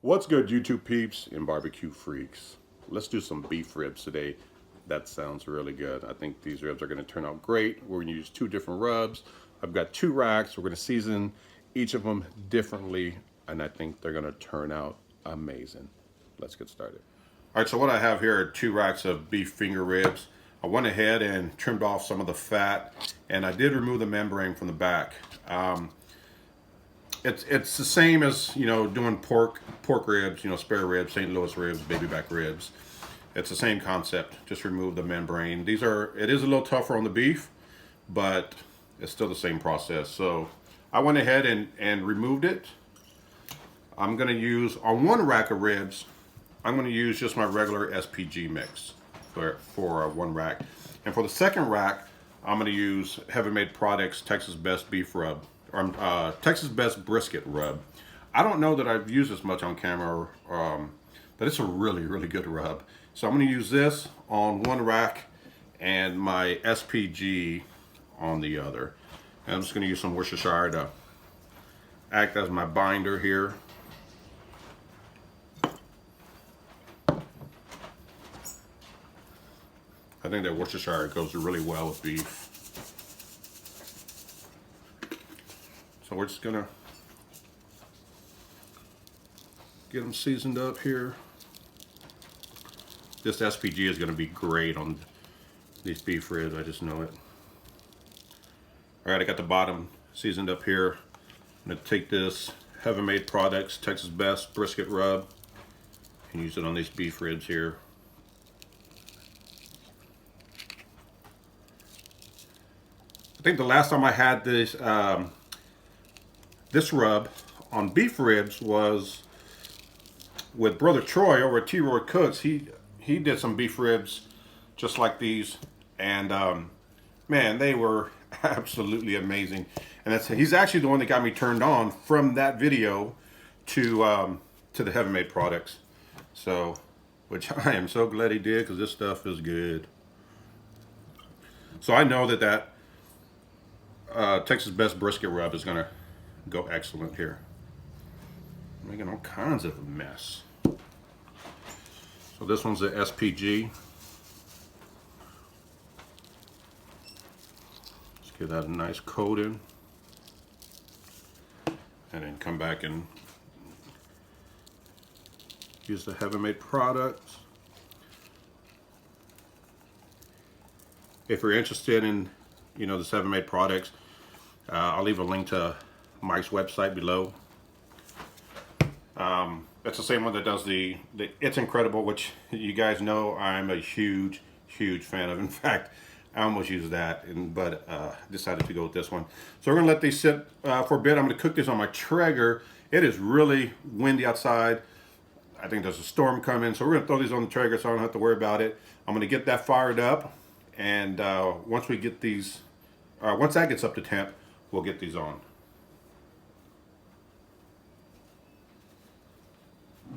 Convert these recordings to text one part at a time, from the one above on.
What's good, YouTube peeps and barbecue freaks? Let's do some beef ribs today. That sounds really good. I think these ribs are going to turn out great. We're going to use two different rubs. I've got 2 racks. We're going to season each of them differently, and I think they're going to turn out amazing. Let's get started. All right, so what I have here are 2 racks of beef finger ribs. I went ahead and trimmed off some of the fat, and I did remove the membrane from the back. It's the same as, you know, doing pork ribs, you know, spare ribs, St. Louis ribs, baby back ribs. It's the same concept. Just remove the membrane. It is a little tougher on the beef, but it's still the same process. So I went ahead and removed it. I'm going to use, on 1 rack of ribs, I'm going to use just my regular SPG mix for 1 rack. And for the second rack, I'm going to use Heaven Made Products Texas Best Beef Rub. Texas Best Brisket Rub. I don't know that I've used this much on camera, but it's a really good rub. So I'm going to use this on 1 rack and my SPG on the other. And I'm just going to use some Worcestershire to act as my binder here. I think that Worcestershire goes really well with beef. So we're just gonna get them seasoned up here. This SPG is gonna be great on these beef ribs, I just know it. All right, I got the bottom seasoned up here. I'm gonna take this Heaven Made Products Texas Best Brisket Rub and use it on these beef ribs here. I think the last time I had this this rub on beef ribs was with Brother Troy over at T-Roy Cooks. He did some beef ribs just like these, and man, they were absolutely amazing. And he's actually the one that got me turned on from that video to the Heaven Made Products. So, which I am so glad he did, because this stuff is good. So I know that Texas Best Brisket Rub is gonna go excellent here. I'm making all kinds of a mess. So this one's the SPG. Let's give that a nice coating. And then come back and use the Heaven Made Products. If you're interested in, you know, this Heaven Made Products, I'll leave a link to Mike's website below. It's the same one that does the It's Incredible, which you guys know I'm a huge fan of. In fact, I almost used that, but decided to go with this one. So we're gonna let these sit for a bit. I'm gonna cook this on my Traeger. It is really windy outside. I think there's a storm coming, so we're gonna throw these on the Traeger so I don't have to worry about it. I'm gonna get that fired up, and once we get these, once that gets up to temp, we'll get these on.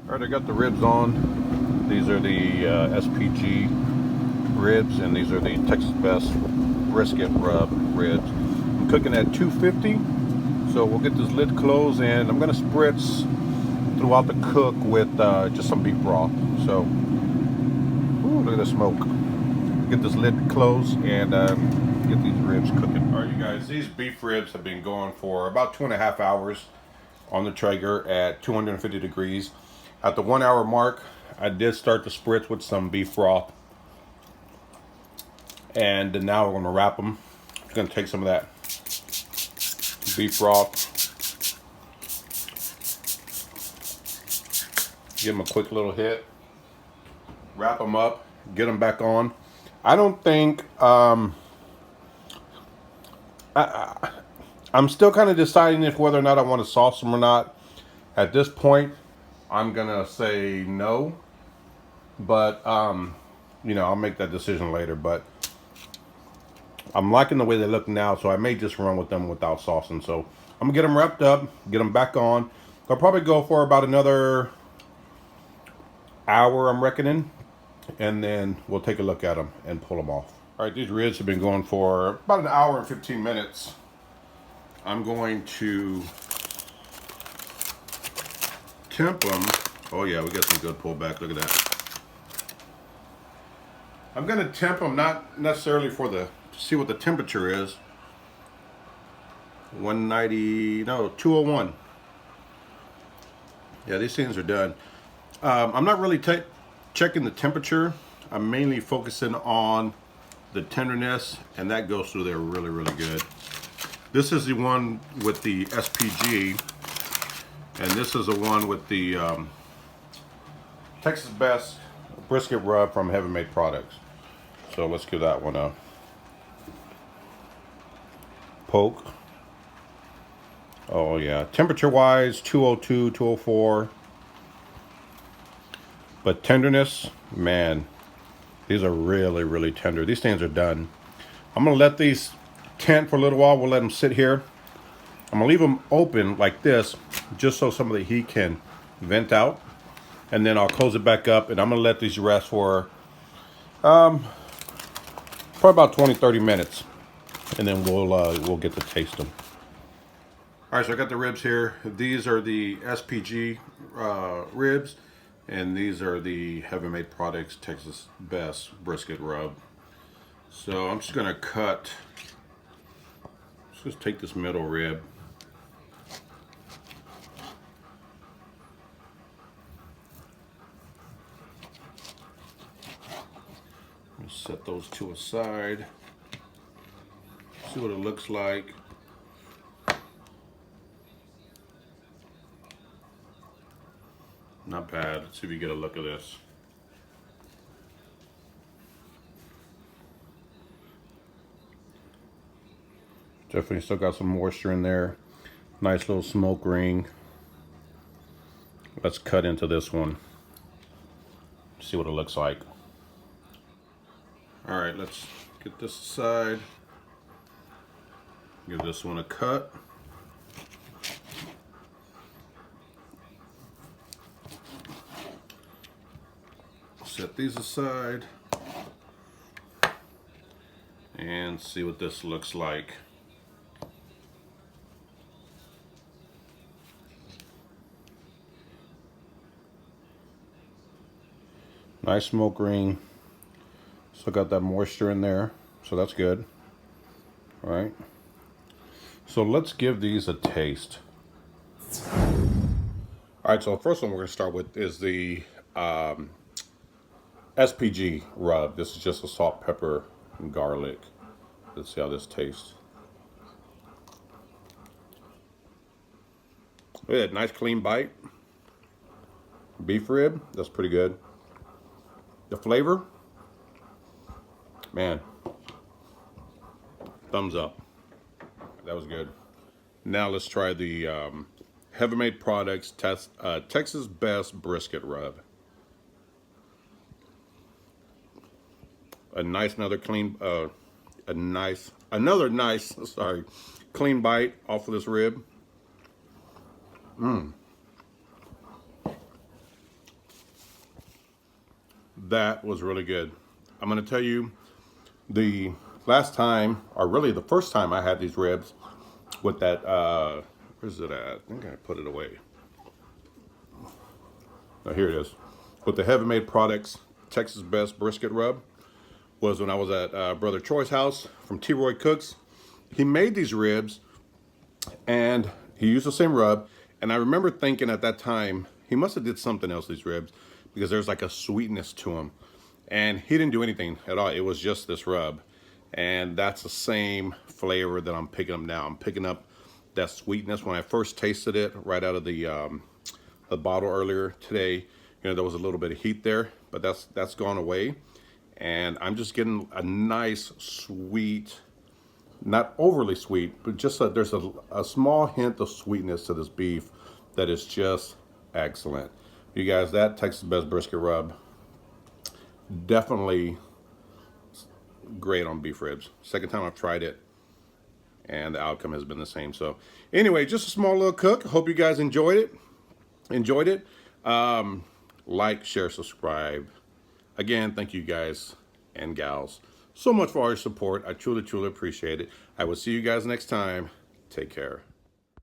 All right, I got the ribs on. These are the SPG ribs, and these are the Texas Best Brisket Rub ribs. I'm cooking at 250, so we'll get this lid closed, and I'm gonna spritz throughout the cook with just some beef broth. So, ooh, look at the smoke. Get this lid closed and get these ribs cooking. All right, you guys, these beef ribs have been going for about 2.5 hours on the Traeger at 250 degrees. At the 1 hour mark, I did start to spritz with some beef broth. And now we're gonna wrap them. I'm gonna take some of that beef broth, give them a quick little hit, wrap them up, get them back on. I don't think, I'm still kind of deciding if whether or not I want to sauce them or not. At this point, I'm gonna say no, but you know, I'll make that decision later. But I'm liking the way they look now, so I may just run with them without saucing. So I'm gonna get them wrapped up, get them back on. They'll probably go for about another hour, I'm reckoning, and then we'll take a look at them and pull them off. All right, these ribs have been going for about 1 hour and 15 minutes. I'm going to temp them Oh yeah, we got some good pullback. Look at that. I'm gonna temp them, not necessarily for the, to see what the temperature is. 190, no, 201. Yeah, these things are done. I'm not really checking the temperature. I'm mainly focusing on the tenderness, and that goes through there really, really good. This is the one with the SPG, and this is the one with the Texas Best brisket rub from Heaven Made Products. So let's give that one a poke. Oh yeah, temperature wise 202, 204. But tenderness, man, these are really, really tender. These things are done. I'm gonna let these tent for a little while. We'll let them sit here. I'm gonna leave them open like this, just so some of the heat can vent out. And then I'll close it back up, and I'm gonna let these rest for probably about 20, 30 minutes. And then we'll get to taste them. All right, so I got the ribs here. These are the SPG ribs, and these are the Heaven Made Products Texas Best brisket rub. So I'm just gonna cut. Let's just take this middle rib. Set those to a side. See what it looks like. Not bad. Let's see if we get a look at this. Definitely still got some moisture in there. Nice little smoke ring. Let's cut into this one. See what it looks like. All right, let's get this aside. Give this one a cut. Set these aside and see what this looks like. Nice smoke ring. Still got that moisture in there, so that's good. All right. So let's give these a taste. All right, so the first one we're gonna start with is the SPG rub. This is just a salt, pepper, and garlic. Let's see how this tastes. Look at that, nice clean bite. Beef rib, that's pretty good. The flavor, man, thumbs up. That was good. Now let's try the Heaven Made Products Texas Best brisket rub. Another nice, sorry, clean bite off of this rib. That was really good. I'm gonna tell you, the last time, or really the first time I had these ribs with that, where's it at? I think I put it away. Oh, here it is. With the Heaven Made Products Texas Best brisket rub was when I was at Brother Troy's house from T. Roy Cooks. He made these ribs and he used the same rub. And I remember thinking at that time, he must have did something else, these ribs, because there's like a sweetness to them. And he didn't do anything at all. It was just this rub. And that's the same flavor that I'm picking up now. I'm picking up that sweetness. When I first tasted it right out of the bottle earlier today, you know, there was a little bit of heat there, but that's gone away. And I'm just getting a nice sweet, not overly sweet, but just there's a small hint of sweetness to this beef that is just excellent. You guys, that Texas Best brisket rub, definitely great on beef ribs. Second time I've tried it, and the outcome has been the same. So anyway, just a small little cook. Hope you guys enjoyed it. Like, share, subscribe. Again, thank you guys and gals so much for all your support. I truly, truly appreciate it. I will see you guys next time. Take care.